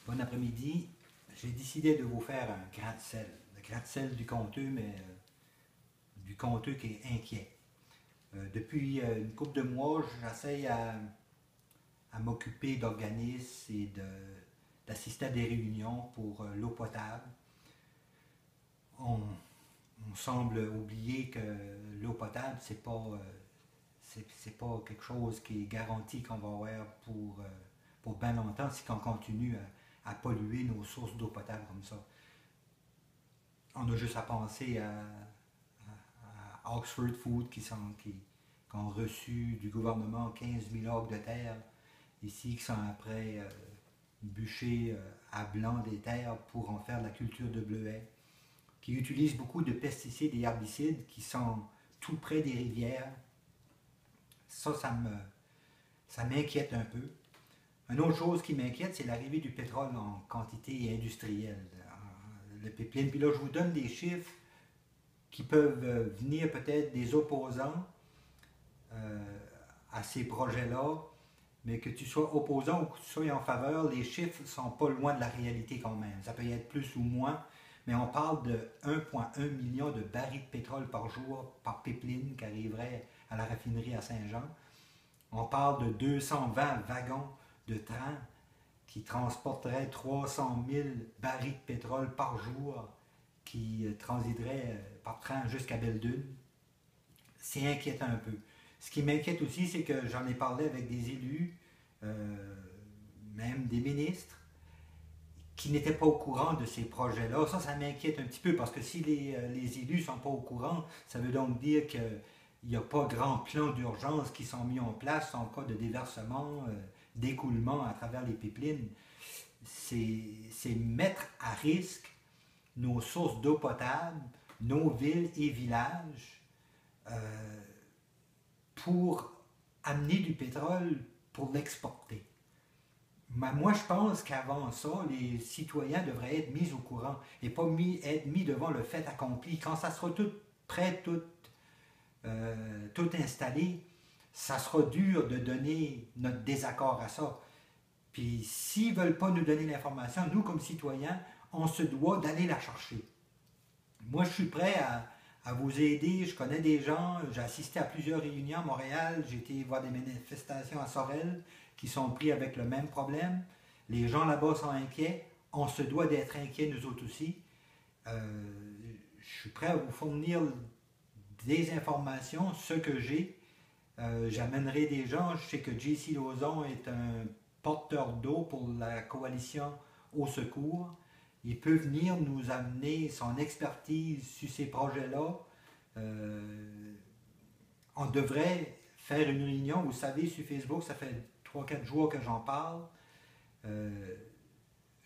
Bon après-midi. J'ai décidé de vous faire un gratte-sel. Le gratte-sel du conteux, mais du conteux qui est inquiet. Depuis une couple de mois, j'essaye à m'occuper d'organismes et d'assister à des réunions pour l'eau potable. On, on semble oublier que l'eau potable, c'est pas quelque chose qui est garanti qu'on va avoir pour bien longtemps si on continue à polluer nos sources d'eau potable comme ça. On a juste à penser à Oxford Food qui ont reçu du gouvernement 15 000 acres de terre ici, qui sont après bûcher à blanc des terres pour en faire de la culture de bleuets, qui utilisent beaucoup de pesticides et herbicides qui sont tout près des rivières. Ça m'inquiète un peu. Une autre chose qui m'inquiète, c'est l'arrivée du pétrole en quantité industrielle. Le pipeline. Puis là, je vous donne des chiffres qui peuvent venir peut-être des opposants à ces projets-là, mais que tu sois opposant ou que tu sois en faveur, les chiffres ne sont pas loin de la réalité quand même. Ça peut y être plus ou moins, mais on parle de 1,1 million de barils de pétrole par jour par pipeline qui arriverait à la raffinerie à Saint-Jean. On parle de 220 wagons de train qui transporteraient 300 000 barils de pétrole par jour qui transiteraient par train jusqu'à Belledune. C'est inquiétant un peu. Ce qui m'inquiète aussi, c'est que j'en ai parlé avec des élus, même des ministres, qui n'étaient pas au courant de ces projets-là. Ça m'inquiète un petit peu parce que si les élus ne sont pas au courant, ça veut donc dire qu'il n'y a pas grand plan d'urgence qui sont mis en place en cas de déversement, d'écoulement à travers les pipelines. C'est mettre à risque nos sources d'eau potable, nos villes et villages pour amener du pétrole pour l'exporter. Moi, je pense qu'avant ça, les citoyens devraient être mis au courant et pas être mis devant le fait accompli. Quand ça sera tout prêt, tout installé, ça sera dur de donner notre désaccord à ça. Puis s'ils ne veulent pas nous donner l'information, nous, comme citoyens, on se doit d'aller la chercher. Moi, je suis prêt à vous aider. Je connais des gens. J'ai assisté à plusieurs réunions à Montréal. J'ai été voir des manifestations à Sorel qui sont pris avec le même problème. Les gens là-bas sont inquiets. On se doit d'être inquiets, nous autres aussi. Je suis prêt à vous fournir des informations, ce que j'ai. J'amènerai des gens. Je sais que JC Lauzon est un porteur d'eau pour la coalition au secours. Il peut venir nous amener son expertise sur ces projets-là. On devrait faire une réunion. Vous savez, sur Facebook, ça fait 3-4 jours que j'en parle. Je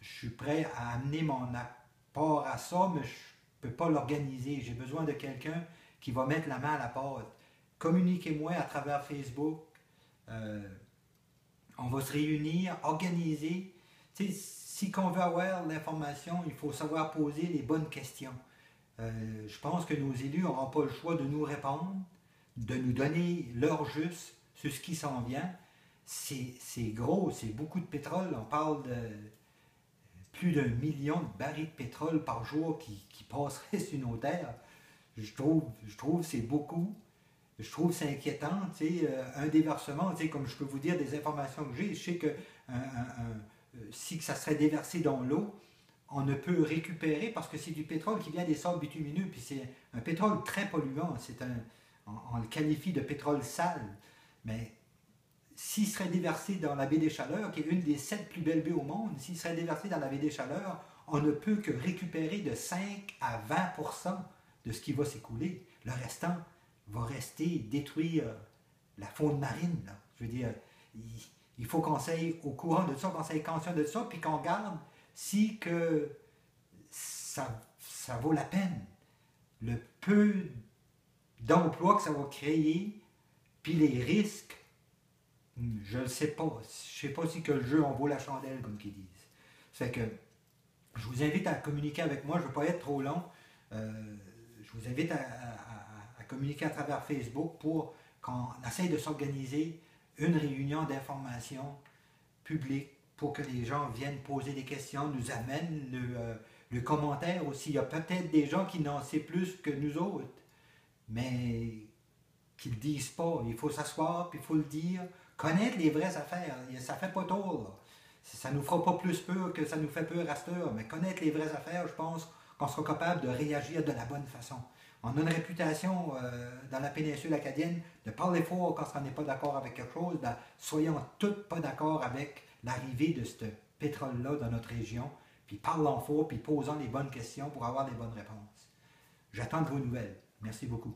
suis prêt à amener mon apport à ça, mais je ne peux pas l'organiser. J'ai besoin de quelqu'un qui va mettre la main à la pâte. Communiquez-moi à travers Facebook. On va se réunir, organiser. Tu sais, si on veut avoir l'information, il faut savoir poser les bonnes questions. Je pense que nos élus n'auront pas le choix de nous répondre, de nous donner l'heure juste sur ce qui s'en vient. C'est gros, c'est beaucoup de pétrole. On parle de plus d'1 million de barils de pétrole par jour qui passeraient sur nos terres. Je trouve que c'est beaucoup. Je trouve que c'est inquiétant. Un déversement, comme je peux vous dire des informations que j'ai, je sais que si ça serait déversé dans l'eau, on ne peut récupérer parce que c'est du pétrole qui vient des sables bitumineux, puis c'est un pétrole très polluant. On le qualifie de pétrole sale, mais s'il serait déversé dans la baie des Chaleurs, qui est une des 7 plus belles baies au monde, s'il serait déversé dans la baie des Chaleurs, on ne peut que récupérer de 5 à 20% de ce qui va s'écouler. Le restant va rester détruire la faune marine. Là. Je veux dire, il faut qu'on soit au courant de ça, qu'on soit conscient de ça, puis qu'on regarde si que ça vaut la peine. Le peu d'emplois que ça va créer, puis les risques, je ne sais pas. Je ne sais pas si que le jeu en vaut la chandelle, comme qu'ils disent. Ça fait que je vous invite à communiquer avec moi, je ne veux pas être trop long. Je vous invite à communiquer à travers Facebook pour qu'on essaye de s'organiser une réunion d'information publique pour que les gens viennent poser des questions, nous amènent le commentaire aussi. Il y a peut-être des gens qui n'en savent plus que nous autres, mais qui ne le disent pas. Il faut s'asseoir, puis il faut le dire. Connaître les vraies affaires, ça fait pas tort, là. Ça nous fera pas plus peur que ça nous fait peur à cette heure, mais connaître les vraies affaires, je pense qu'on sera capable de réagir de la bonne façon. On a une réputation dans la péninsule acadienne de parler fort quand on n'est pas d'accord avec quelque chose. Ben, soyons tous pas d'accord avec l'arrivée de ce pétrole-là dans notre région, puis parlons fort, puis posons les bonnes questions pour avoir les bonnes réponses. J'attends de vos nouvelles. Merci beaucoup.